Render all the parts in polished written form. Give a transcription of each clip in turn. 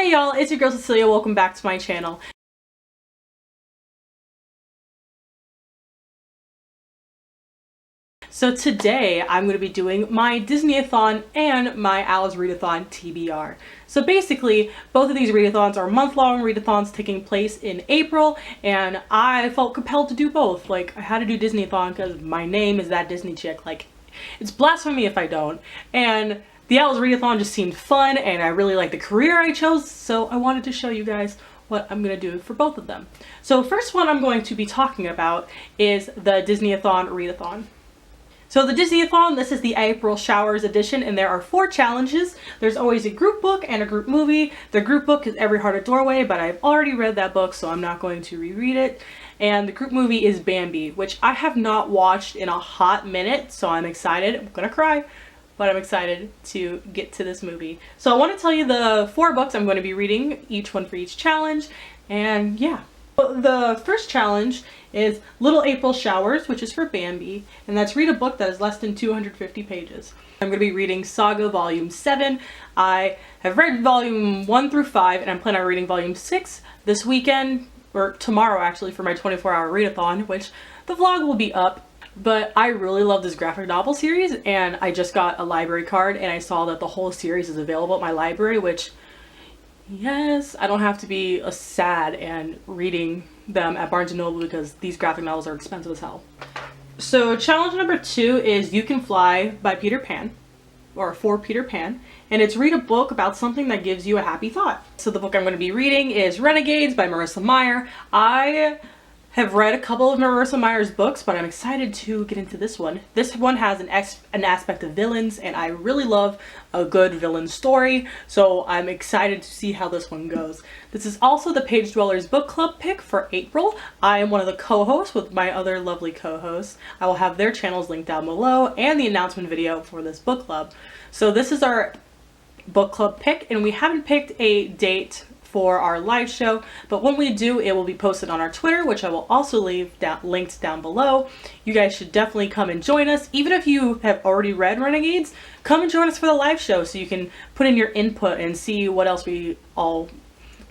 Hey y'all, it's your girl Cecilia. Welcome back to my channel. So today I'm going to be doing my Disneyathon and my Owl's Readathon TBR. So basically, both of these readathons are month-long readathons taking place in April, and I felt compelled to do both. Like, I had to do Disneyathon because my name is that Disney chick. Like, it's blasphemy if I don't. And the Owl's Readathon just seemed fun, and I really like the career I chose, so I wanted to show you guys what I'm going to do for both of them. So first one I'm going to be talking about is the Disneyathon Readathon. So the Disneyathon, this is the April Showers edition, and there are 4 challenges. There's always a group book and a group movie. The group book is Every Heart a Doorway, but I've already read that book, so I'm not going to reread it. And the group movie is Bambi, which I have not watched in a hot minute, so I'm excited. I'm gonna cry, but I'm excited to get to this movie. So I want to tell you the 4 books I'm going to be reading, each one for each challenge, and yeah. The first challenge is Little April Showers, which is for Bambi, and that's read a book that is less than 250 pages. I'm going to be reading Saga Volume 7. I have read Volume 1 through 5, and I'm planning on reading Volume 6 this weekend, or tomorrow actually, for my 24-hour readathon, which the vlog will be up. But I really love this graphic novel series, and I just got a library card, and I saw that the whole series is available at my library, which, yes, I don't have to be sad and reading them at Barnes & Noble because these graphic novels are expensive as hell. So challenge number 2 is You Can Fly by Peter Pan, or for Peter Pan, and it's read a book about something that gives you a happy thought. So the book I'm going to be reading is Renegades by Marissa Meyer. I have read a couple of Marissa Meyer's books, but I'm excited to get into this one. This one has an aspect of villains, and I really love a good villain story, so I'm excited to see how this one goes. This is also the Page Dwellers Book Club pick for April. I am one of the co-hosts with my other lovely co-hosts. I will have their channels linked down below and the announcement video for this book club. So this is our book club pick, and we haven't picked a date for our live show, but when we do, it will be posted on our Twitter, which I will also leave linked down below. You guys should definitely come and join us. Even if you have already read Renegades, come and join us for the live show so you can put in your input and see what else we all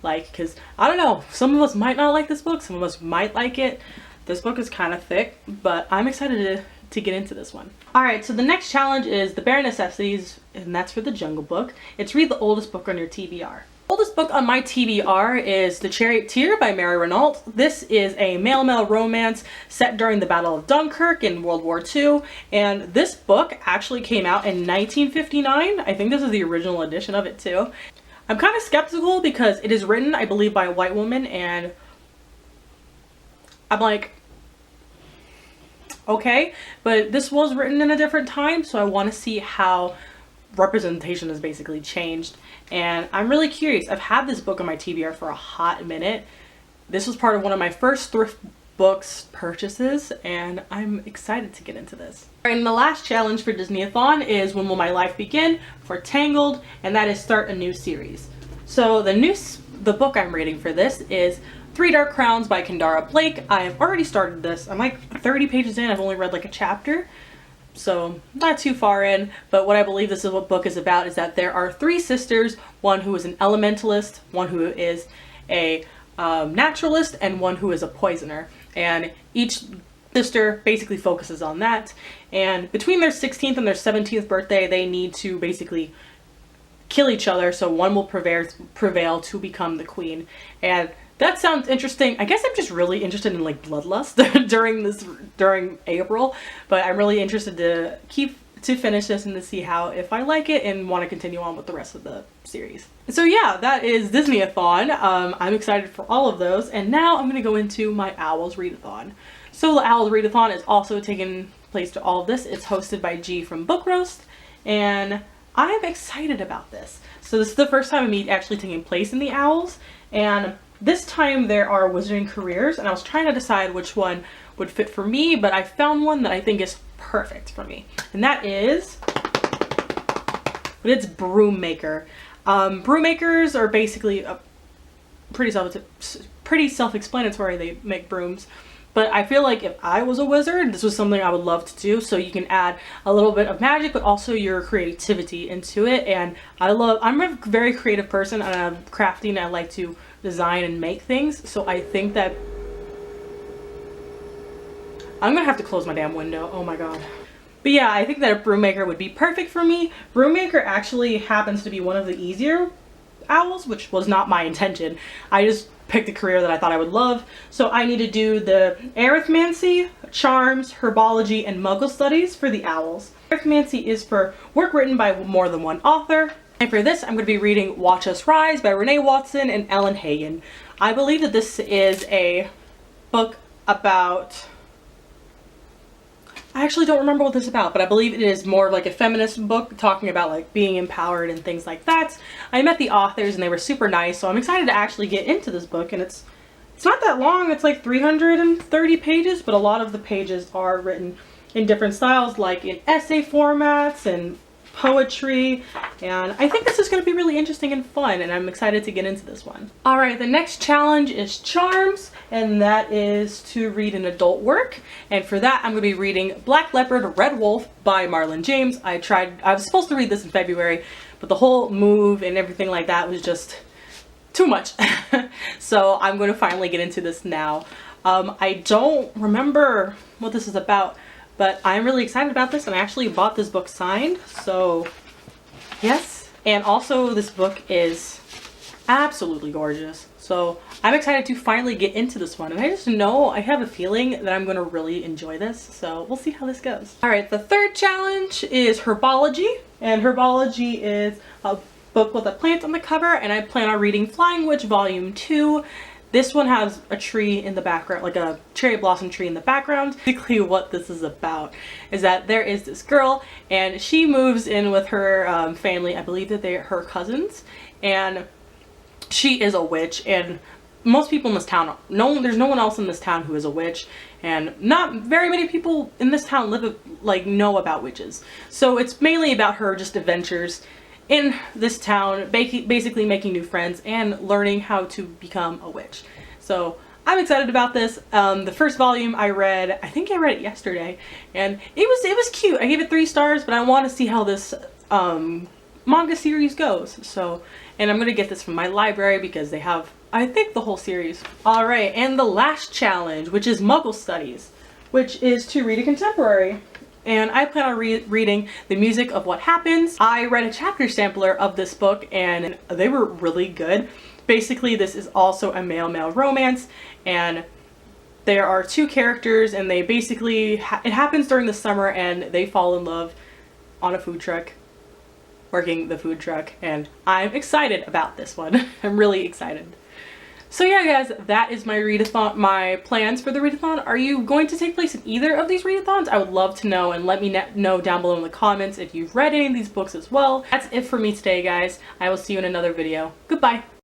like, because I don't know, some of us might not like this book, some of us might like it. This book is kind of thick, but I'm excited to get into this one. Alright, so the next challenge is The Bare Necessities, and that's for the Jungle Book. It's read the oldest book on your TBR. The oldest book on my TBR is The Charioteer by Mary Renault. This is a male-male romance set during the Battle of Dunkirk in World War II, and this book actually came out in 1959. I think this is the original edition of it too. I'm kind of skeptical because it is written, I believe, by a white woman, and I'm like, okay, but this was written in a different time, so I want to see how representation has basically changed, and I'm really curious. I've had this book on my TBR for a hot minute. This was part of one of my first thrift books purchases, and I'm excited to get into this. And the last challenge for Disneyathon is When Will My Life Begin for Tangled, and that is Start a New Series. So the book I'm reading for this is Three Dark Crowns by Kendara Blake. I have already started this. I'm like 30 pages in. I've only read like a chapter, so not too far in, but what I believe this is what book is about is that there are 3 sisters, one who is an elementalist, one who is a naturalist, and one who is a poisoner, and each sister basically focuses on that, and between their 16th and their 17th birthday they need to basically kill each other so one will prevail to become the queen. And that sounds interesting. I guess I'm just really interested in like bloodlust during April, but I'm really interested to finish this and to see if I like it and want to continue on with the rest of the series. So yeah, that is Disneyathon. I'm excited for all of those, and now I'm going to go into my Owl's Readathon. So the Owl's Readathon is also taking place to all of this. It's hosted by G from Book Roast, and I'm excited about this. So this is the first time I'm actually taking place in the Owls, and this time there are wizarding careers, and I was trying to decide which one would fit for me, but I found one that I think is perfect for me, and that is, it's Broom Maker. Broom makers are basically pretty self-explanatory. They make brooms, but I feel like if I was a wizard, this was something I would love to do. So you can add a little bit of magic, but also your creativity into it. And I'm a very creative person, and I'm crafty, and I like to design and make things. So I think that I'm gonna have to close my damn window. Oh my god. But yeah, I think that a broom maker would be perfect for me. Broom maker actually happens to be one of the easier owls, which was not my intention. I just picked a career that I thought I would love. So I need to do the arithmancy, charms, herbology, and muggle studies for the owls. Arithmancy is for work written by more than one author. And for this, I'm going to be reading Watch Us Rise by Renee Watson and Ellen Hagen. I believe that this is a book about... I actually don't remember what this is about, but I believe it is more of like a feminist book talking about like being empowered and things like that. I met the authors and they were super nice, so I'm excited to actually get into this book. And it's not that long. It's like 330 pages, but a lot of the pages are written in different styles, like in essay formats and poetry, and I think this is going to be really interesting and fun, and I'm excited to get into this one. Alright, the next challenge is charms, and that is to read an adult work, and for that I'm going to be reading Black Leopard Red Wolf by Marlon James. I was supposed to read this in February, but the whole move and everything like that was just too much. So I'm going to finally get into this now. I don't remember what this is about, but I'm really excited about this, and I actually bought this book signed, so yes. And also this book is absolutely gorgeous, so I'm excited to finally get into this one, and I just know, I have a feeling that I'm going to really enjoy this, so we'll see how this goes. Alright, the third challenge is herbology, and herbology is a book with a plant on the cover, and I plan on reading Flying Witch Volume 2. This one has a tree in the background, like a cherry blossom tree in the background. Basically what this is about is that there is this girl, and she moves in with her family. I believe that they're her cousins, and she is a witch, and most people in this town, there's no one else in this town who is a witch, and not very many people in this town know about witches. So it's mainly about her just adventures in this town, basically making new friends and learning how to become a witch. So I'm excited about this. The first volume I read, I think I read it yesterday, and it was cute. I gave it 3 stars, but I want to see how this manga series goes. So, and I'm gonna get this from my library because they have, I think, the whole series. All right, and the last challenge, which is Muggle Studies, which is to read a contemporary. And I plan on reading The Music of What Happens. I read a chapter sampler of this book, and they were really good. Basically, this is also a male-male romance, and there are 2 characters, and they basically, it happens during the summer, and they fall in love on a food truck, working the food truck, and I'm excited about this one. I'm really excited. So yeah, guys, that is my readathon, my plans for the readathon. Are you going to take place in either of these readathons? I would love to know, and let me know down below in the comments if you've read any of these books as well. That's it for me today, guys. I will see you in another video. Goodbye.